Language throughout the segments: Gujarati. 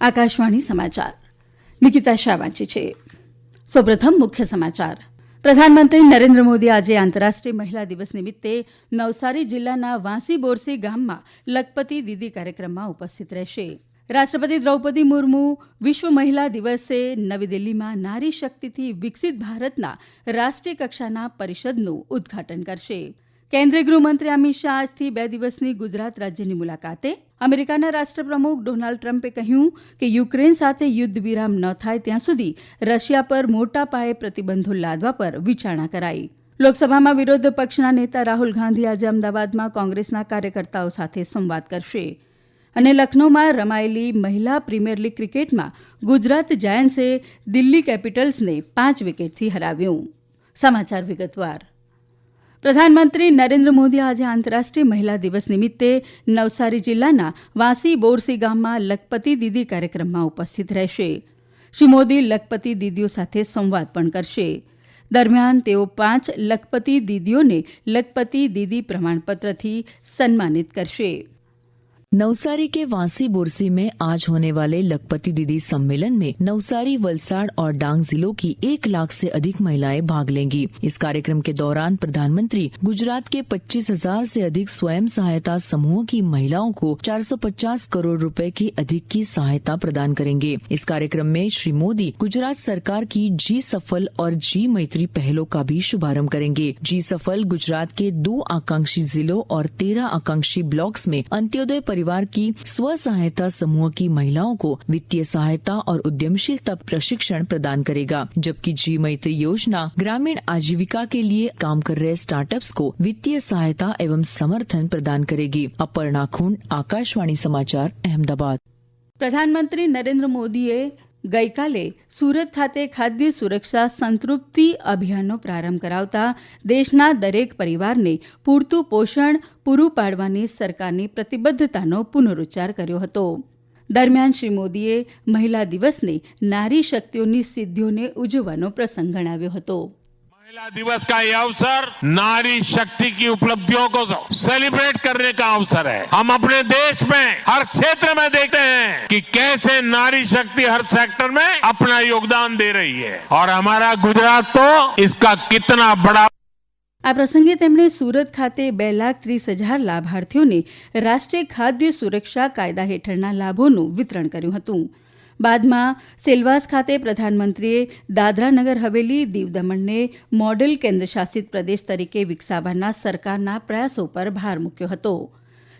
આકાશવાણી સમાચાર નિકિતા શાહ વાંચે છે. સૌપ્રથમ મુખ્ય સમાચાર. પ્રધાનમંત્રી નરેન્દ્ર મોદી આજે આંતરરાષ્ટ્રીય મહિલા દિવસ નિમિત્તે નવસારી જિલ્લાના વાંસી બોરસી ગામમાં લખપતિ દીદી કાર્યક્રમમાં ઉપસ્થિત રહેશે. રાષ્ટ્રપતિ દ્રૌપદી મુર્મુ વિશ્વ મહિલા દિવસે નવી દિલ્હીમાં નારી શક્તિથી વિકસિત ભારતના રાષ્ટ્રીય કક્ષાના પરિષદનું ઉદઘાટન કરશે. કેન્દ્રીય ગૃહમંત્રી અમિત શાહ આજથી 2 દિવસની ગુજરાત રાજ્યની મુલાકાતે. અમેરિકાના રાષ્ટ્રપ્રમુખ ડોનાલ્ડ ટ્રમ્પે કહ્યું કે યુક્રેન સાથે યુદ્ધ વિરામ ન થાય ત્યાં સુધી રશિયા પર મોટા પાયે પ્રતિબંધો લાદવા પર વિચારણા કરાઈ. લોકસભામાં વિરોધ પક્ષના નેતા રાહુલ ગાંધી આજે અમદાવાદમાં કોંગ્રેસના કાર્યકર્તાઓ સાથે સંવાદ કરશે. અને લખનૌમાં રમાયેલી મહિલા પ્રીમિયર લીગ ક્રિકેટમાં ગુજરાત જાયન્ટ્સે દિલ્હી કેપિટલ્સને 5 વિકેટથી હરાવ્યું. સમાચાર વિગતવાર. પ્રધાનમંત્રી નરેન્દ્ર મોદી આજે આંતરરાષ્ટ્રીય મહિલા દિવસ નિમિત્તે નવસારી જિલ્લાના વાંસી બોરસી ગામમાં લખપતિ દીદી કાર્યક્રમમાં ઉપસ્થિત રહેશે. શ્રી મોદી લખપતિ દીદીઓ સાથે સંવાદ પણ કરશે. દરમિયાન તેઓ 5 લખપતિ દીદીઓને લખપતિ દીદી પ્રमाणपत्रથી सम्मानित करશે. नवसारी के वांसी बोरसी में आज होने वाले लखपति दीदी सम्मेलन में नवसारी, वलसाड़ और डांग जिलों की 1 लाख से अधिक महिलाएं भाग लेंगी. इस कार्यक्रम के दौरान प्रधानमंत्री गुजरात के 25,000 से अधिक स्वयं सहायता समूहों की महिलाओं को 450 करोड़ रुपए की अधिक की सहायता प्रदान करेंगे. इस कार्यक्रम में श्री मोदी गुजरात सरकार की जी सफल और जी मैत्री पहलों का भी शुभारंभ करेंगे. जी सफल गुजरात के 2 आकांक्षी जिलों और 13 आकांक्षी ब्लॉक्स में अंत्योदय परिवार की स्व सहायता समूह की महिलाओं को वित्तीय सहायता और उद्यमशीलता प्रशिक्षण प्रदान करेगा, जबकि जी मैत्री योजना ग्रामीण आजीविका के लिए काम कर रहे स्टार्टअप्स को वित्तीय सहायता एवं समर्थन प्रदान करेगी. अपर्णा खुंड, आकाशवाणी समाचार, अहमदाबाद. પ્રધાનમંત્રી નરેન્દ્ર મોદીએ ગઈકાલે સુરત ખાતે ખાદ્ય સુરક્ષા સંતૃપ્તિ અભિયાનનો પ્રારંભ કરાવતા દેશના દરેક પરિવારને પૂરતું પોષણ પૂરું પાડવાની સરકારની પ્રતિબદ્ધતાનો પુનરૂચ્ચાર કર્યો હતો. દરમિયાન શ્રી મોદીએ મહિલા દિવસને નારી શક્તિઓની સિદ્ધિઓને ઉજવવાનો પ્રસંગ ગણાવ્યો હતો. महिला दिवस का ये अवसर नारी शक्ति की उपलब्धियों को सेलिब्रेट करने का अवसर है. हम अपने देश में हर क्षेत्र में देखते हैं कि कैसे नारी शक्ति हर सेक्टर में अपना योगदान दे रही है और हमारा गुजरात तो इसका कितना बड़ा. આ પ્રસંગે તેમણે સુરત ખાતે 2,30,000 લાભાર્થીઓને રાષ્ટ્રીય ખાદ્ય સુરક્ષા કાયદા હેઠળના લાભોનું વિતરણ કર્યું હતું. બાદમાં સેલવાસ ખાતે પ્રધાનમંત્રીએ દાદરા નગર હવેલી દીવ દમણને મોડેલ કેન્દ્રશાસિત પ્રદેશ તરીકે વિકસાવવાના સરકારના પ્રયાસો પર ભાર મૂક્યો હતો.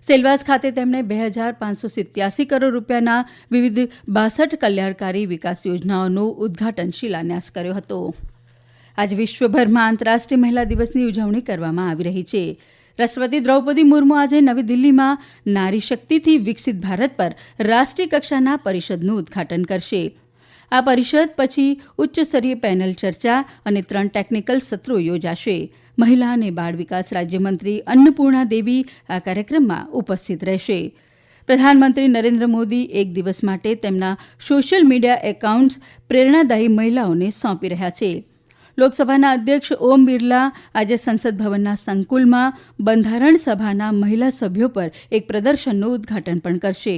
સેલવાસ ખાતે તેમણે 2,587 કરોડ રૂપિયાના વિવિધ 62 કલ્યાણકારી વિકાસ યોજનાઓનું ઉદઘાટન શિલાન્યાસ કર્યો હતો. આજે વિશ્વભરમાં આંતરરાષ્ટ્રીય મહિલા દિવસની ઉજવણી કરવામાં આવી રહી છે. રાષ્ટ્રપતિ દ્રૌપદી મુર્મુ આજે નવી દિલ્હીમાં નારી શક્તિથી વિકસિત ભારત પર રાષ્ટ્રીય કક્ષાના પરિષદનું ઉદઘાટન કરશે. આ પરિષદ પછી ઉચ્ચસ્તરીય પેનલ ચર્ચા અને 3 ટેકનિકલ સત્રો યોજાશે. મહિલા અને બાળ વિકાસ રાજ્યમંત્રી અન્નપૂર્ણા દેવી આ કાર્યક્રમમાં ઉપસ્થિત રહેશે. પ્રધાનમંત્રી નરેન્દ્ર મોદી 1 દિવસ માટે તેમના સોશિયલ મીડિયા એકાઉન્ટ્સ પ્રેરણાદાયી મહિલાઓને સોંપી રહ્યા છે. લોકસભાના અધ્યક્ષ ઓમ બિરલા આજે સંસદ ભવનના સંકુલમાં બંધારણ સભાના મહિલા સભ્યો પર એક પ્રદર્શનનું ઉદઘાટન પણ કરશે.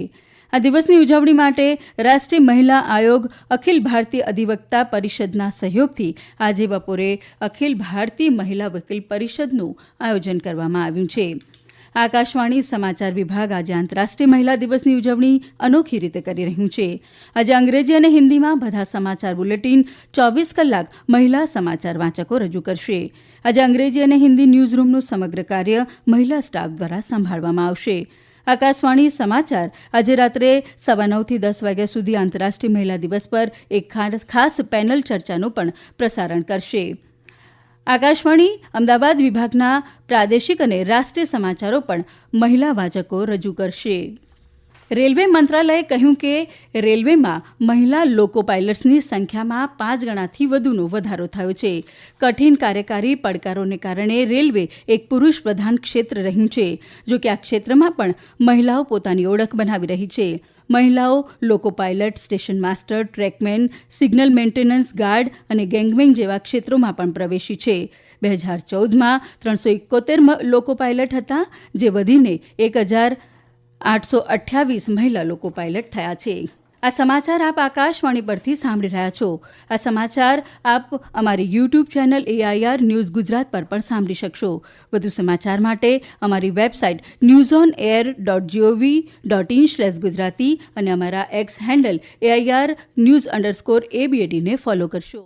આ દિવસની ઉજવણી માટે રાષ્ટ્રીય મહિલા આયોગ અખિલ ભારતીય અધિવક્તા પરિષદના સહયોગથી આજે બપોરે અખિલ ભારતીય મહિલા વકીલ પરિષદનું આયોજન કરવામાં આવ્યું છે. આકાશવાણી સમાચાર વિભાગ આજે આંતરરાષ્ટ્રીય મહિલા દિવસની ઉજવણી અનોખી રીતે કરી રહ્યું છે. આજે અંગ્રેજી અને હિન્દીમાં બધા સમાચાર બુલેટિન 24 કલાક મહિલા સમાચાર વાંચકો રજૂ કરશે. આજે અંગ્રેજી અને હિન્દી ન્યૂઝરૂમનું સમગ્ર કાર્ય મહિલા સ્ટાફ દ્વારા સંભાળવામાં આવશે. આકાશવાણી સમાચાર આજે રાત્રે 9:15 થી 10 વાગ્યા સુધી આંતરરાષ્ટ્રીય મહિલા દિવસ પર એક ખાસ પેનલ ચર્ચાનું પણ પ્રસારણ કરશે. આકાશવાણી અમદાવાદ વિભાગના પ્રાદેશિક અને રાષ્ટ્રીય સમાચારો પણ મહિલા વાચકો રજૂ કરશે. રેલવે મંત્રાલયે કહ્યું કે રેલવેમાં મહિલા લોકો પાયલટ્સની સંખ્યામાં 5 ગણાથી વધુનો વધારો થયો છે. કઠિન કાર્યકારી પડકારોને કારણે રેલવે એક પુરુષ પ્રધાન ક્ષેત્ર રહ્યું છે. જોકે આ ક્ષેત્રમાં પણ મહિલાઓ પોતાની ઓળખ બનાવી રહી છે. મહિલાઓ loco pilot, station master, trackman, signal maintenance guard અને ગેંગમેન જેવા ક્ષેત્રોમાં પણ પ્રવેશી છે. 2014માં 371 લોકો પાયલટ હતા, જે વધીને 1,828 મહિલા લોકો પાયલટ થયા છે. આ સમાચાર આપ આકાશવાણી પરથી સાંભળી રહ્યા છો. આ સમાચાર આપ અમારી YouTube channel AIR news Gujarat પર પણ સાંભળી શકશો. વધુ સમાચાર માટે અમારી વેબસાઇટ newsonair.gov.in/gujarati અને અમારા એક્સ હેન્ડલ AIR_news_ABAD ને ફોલો કરશો.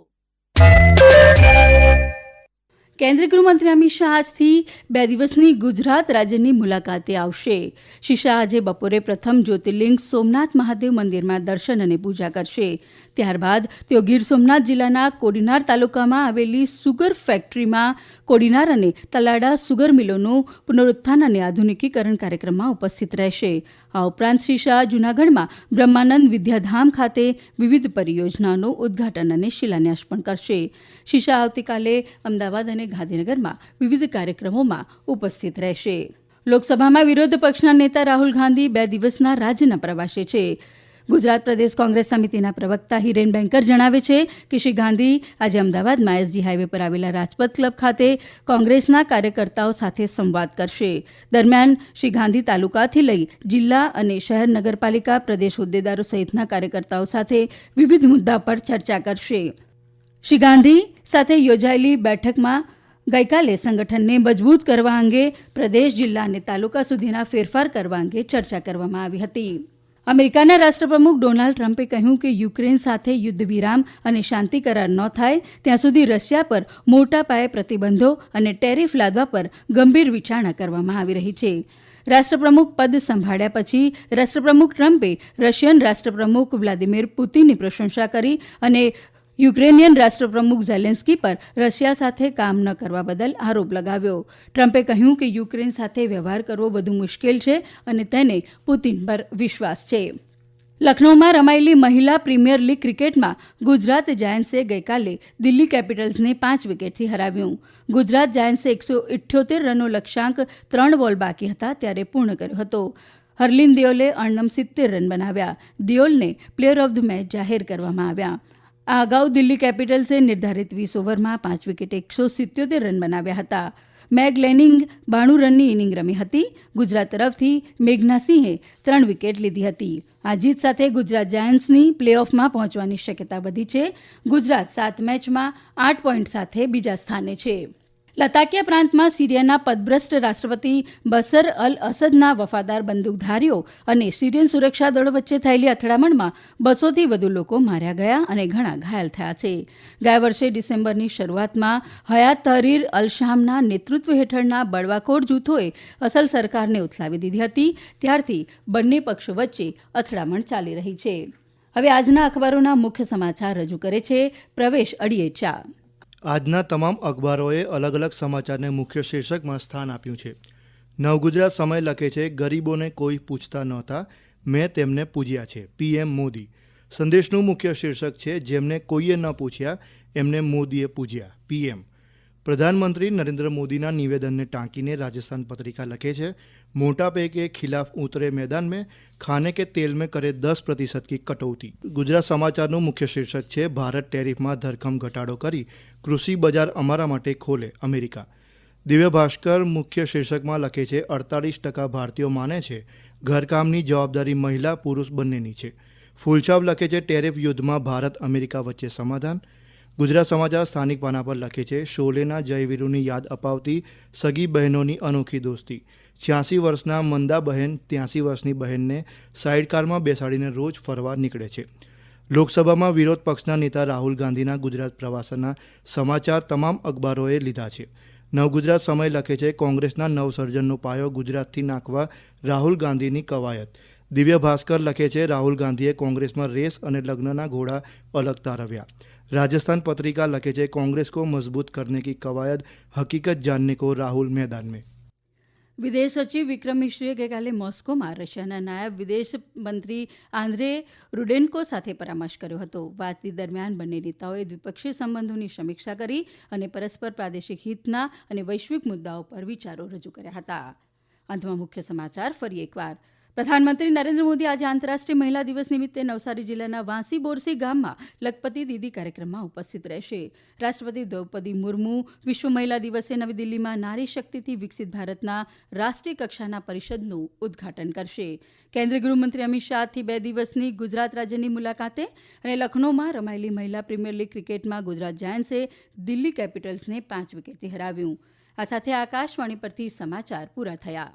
કેન્દ્રીય ગૃહમંત્રી અમિત શાહ આજથી 2 દિવસની ગુજરાત રાજ્યની મુલાકાતે આવશે. શ્રી શાહ આજે બપોરે પ્રથમ જ્યોતિર્લિંગ સોમનાથ મહાદેવ મંદિરમાં દર્શન અને પૂજા કરશે. ત્યારબાદ તેઓ ગીર સોમનાથ જિલ્લાના કોડીનાર તાલુકામાં આવેલી સુગર ફેક્ટરીમાં કોડીનાર અને તલાડા સુગર મિલોનું પુનરુત્થાન અને આધુનિકીકરણ કાર્યક્રમમાં ઉપસ્થિત રહેશે. આ ઉપરાંત શ્રી શાહ જૂનાગઢમાં બ્રહ્માનંદ વિદ્યાધામ ખાતે વિવિધ પરિયોજનાઓનું ઉદઘાટન અને શિલાન્યાસ પણ કરશે. શ્રી શાહ આવતીકાલે અમદાવાદ અને ગાંધીનગરમાં વિવિધ કાર્યક્રમોમાં ઉપસ્થિત રહેશે. લોકસભામાં વિરોધ પક્ષના નેતા રાહુલ ગાંધી 2 દિવસના રાજ્યના પ્રવાસે છે. ગુજરાત પ્રદેશ કોંગ્રેસ સમિતિના પ્રવક્તા હિરેન બેંકર જણાવે છે કે શ્રી ગાંધી આજે અમદાવાદમાં SG હાઇવે પર આવેલા રાજપથ ક્લબ ખાતે કોંગ્રેસના કાર્યકર્તાઓ સાથે સંવાદ કરશે. દરમિયાન શ્રી ગાંધી તાલુકાથી લઈ જિલ્લા અને શહેર નગરપાલિકા પ્રદેશ હોદ્દેદારો સહિતના કાર્યકર્તાઓ સાથે વિવિધ મુદ્દા પર ચર્ચા કરશે. શ્રી ગાંધી સાથે યોજાયેલી બેઠકમાં ગઈકાલે સંગઠનને મજબૂત કરવા અંગે પ્રદેશ, જિલ્લા અને તાલુકા સુધીના ફેરફાર કરવા અંગે ચર્ચા કરવામાં આવી હતી. અમેરિકાના રાષ્ટ્રપ્રમુખ ડોનાલ્ડ ટ્રમ્પે કહ્યું કે યુક્રેન સાથે યુદ્ધ વિરામ અને શાંતિ કરાર ન થાય ત્યાં સુધી રશિયા પર મોટા પાયે પ્રતિબંધો અને ટેરિફ લાદવા પર ગંભીર વિચારણા કરવામાં આવી રહી છે. રાષ્ટ્રપ્રમુખ પદ સંભાળ્યા પછી રાષ્ટ્રપ્રમુખ ટ્રમ્પે રશિયન રાષ્ટ્રપ્રમુખ વ્લાદિમીર પુતિનની પ્રશંસા કરી અને યુક્રેનિયન રાષ્ટ્રપ્રમુખ ઝેલેન્સ્કી પર રશિયા સાથે કામ ન કરવા બદલ આરોપ લગાવ્યો. ટ્રમ્પે કહ્યું કે યુક્રેન સાથે વ્યવહાર કરવો વધુ મુશ્કેલ છે અને તેને પુતિન પર વિશ્વાસ છે. લખનૌમાં રમાયેલી મહિલા પ્રીમિયર લીગ ક્રિકેટમાં ગુજરાત જાયન્ટ્સે ગઈકાલે દિલ્હી કેપિટલ્સને 5 વિકેટથી હરાવ્યું. ગુજરાત જાયન્ટ્સે 178 રનનો લક્ષ્યાંક 3 બોલ બાકી હતા ત્યારે પૂર્ણ કર્યો હતો. હરલીન દિયોલે 69 રન બનાવ્યા. દિયોલને પ્લેયર ઓફ ધ મેચ જાહેર કરવામાં આવ્યા. આ અગાઉ દિલ્હી કેપિટલ્સે નિર્ધારિત 20 ઓવરમાં 5 વિકેટે 177 રન બનાવ્યા હતા. મેગ લેનિંગ 92 રનની ઇનિંગ રમી હતી. ગુજરાત તરફથી મેઘના સિંહે 3 વિકેટ લીધી હતી. આ જીત સાથે ગુજરાત જાયન્ટ્સની પ્લે ઓફમાં પહોંચવાની શક્યતા વધી છે. ગુજરાત 7 મેચમાં 8 પોઈન્ટ સાથે બીજા સ્થાને છે. લતાકિયા પ્રાંતમાં સિરિયાના પદભ્રષ્ટ રાષ્ટ્રપતિ બશર અલ અસદના વફાદાર બંદૂકધારીઓ અને સિરિયન સુરક્ષા દળો વચ્ચે થયેલી અથડામણમાં 200થી વધુ લોકો માર્યા ગયા અને ઘણા ઘાયલ થયા છે. ગયા વર્ષે ડિસેમ્બરની શરૂઆતમાં હયાત તહરીર અલ શામના નેતૃત્વ હેઠળના બળવાખોર જૂથોએ અસલ સરકારને ઉથલાવી દીધી હતી. ત્યારથી બંને પક્ષો વચ્ચે અથડામણ ચાલી રહી છે. હવે આજના અખબારોના મુખ્ય સમાચાર રજૂ કરે છે પ્રવેશ અડિયેચા. આજના તમામ અખબારોએ અલગ અલગ સમાચારને મુખ્ય શીર્ષકમાં સ્થાન આપ્યું છે. નવગુજરાત સમય લખે છે, ગરીબોને કોઈ પૂછતા નહોતા, મેં તેમને પૂજ્યા છે. PM મોદી. સંદેશનું મુખ્ય શીર્ષક છે, જેમને કોઈએ ન પૂછ્યા એમને મોદીએ પૂજ્યા. PM. પ્રધાનમંત્રી નરેન્દ્ર મોદીના નિવેદનને ટાંકીને રાજસ્થાન પત્રિકા લખે છે, મોટા पे के खिलाफ उतरे मैदान में खाने के तेल में करे 10% की कटौती. ગુજરાત સમાચારનું મુખ્ય શીર્ષક છે, ભારત ટેરિફમાં ધરખમ ઘટાડો કરી કૃષિ બજાર અમારા માટે ખોલે અમેરિકા. દિવ્ય ભાસ્કર મુખ્ય શીર્ષકમાં લખે છે, 48% ભારતીયો માને છે ઘરકામની જવાબદારી મહિલા પુરુષ બંનેની છે. ફૂલછાપ લખે છે, ટેરિફ યુદ્ધમાં ભારત અમેરિકા વચ્ચે સમાધાન. ગુજરાત સમાચાર સ્થાનિક પાના પર લખે છે, શોલેના જયવીરોની યાદ અપાવતી સગી બહેનોની અનોખી દોસ્તી. 86 વર્ષના મંદા બહેન 83 વર્ષની બહેનને સાઇડકારમાં બેસાડીને રોજ ફરવા નીકળે છે. લોકસભામાં વિરોધ પક્ષના નેતા રાહુલ ગાંધીના ગુજરાત પ્રવાસના સમાચાર તમામ અખબારોએ લીધા છે. નવગુજરાત સમય લખે છે, કોંગ્રેસના નવસર્જનનો પાયો ગુજરાતથી નાખવા રાહુલ ગાંધીની કવાયત. દિવ્ય ભાસ્કર લખે છે, રાહુલ ગાંધીએ કોંગ્રેસમાં રેસ અને લગ્નના ઘોડા અલગ તારવ્યા. રાજસ્થાન પત્રિકા લખે છે, कांग्रेस को मजबूत करने की कवायद, हकीकत जानने को राहुल मैदान में. વિદેશ સચિવ વિક્રમ મિશ્રીએ ગઈકાલે મોસ્કોમાં રશિયાના નાયબ વિદેશ મંત્રી આંદ્રે રૂડેન્કો સાથે પરામર્શ કર્યો હતો. વાતચીત દરમિયાન બંને નેતાઓએ દ્વિપક્ષીય સંબંધોની સમીક્ષા કરી અને પરસ્પર પ્રાદેશિક હિતના અને વૈશ્વિક મુદ્દાઓ પર વિચારો રજૂ કર્યા હતા. અંતમાં મુખ્ય સમાચાર ફરી એકવાર. પ્રધાનમંત્રી નરેન્દ્ર મોદી આજે આંતરરાષ્ટ્રીય મહિલા દિવસ નિમિત્તે નવસારી જિલ્લાના વાંસી બોરસી ગામમાં લખપતિ દીદી કાર્યક્રમમાં ઉપસ્થિત રહેશે. રાષ્ટ્રપતિ દ્રૌપદી મુર્મુ વિશ્વ મહિલા દિવસે નવી દિલ્હીમાં નારી શક્તિથી વિકસિત ભારતના રાષ્ટ્રીય કક્ષાના પરિષદનું ઉદઘાટન કરશે. કેન્દ્રીય ગૃહમંત્રી અમિત શાહથી 2 દિવસની ગુજરાત રાજ્યની મુલાકાતે અને લખનૌમાં રમાયેલી મહિલા પ્રીમિયર લીગ ક્રિકેટમાં ગુજરાત જાયન્ટ્સે દિલ્હી કેપિટલ્સને 5 વિકેટથી હરાવ્યું. આ સાથે આકાશવાણી પરથી સમાચાર પૂરા થયા.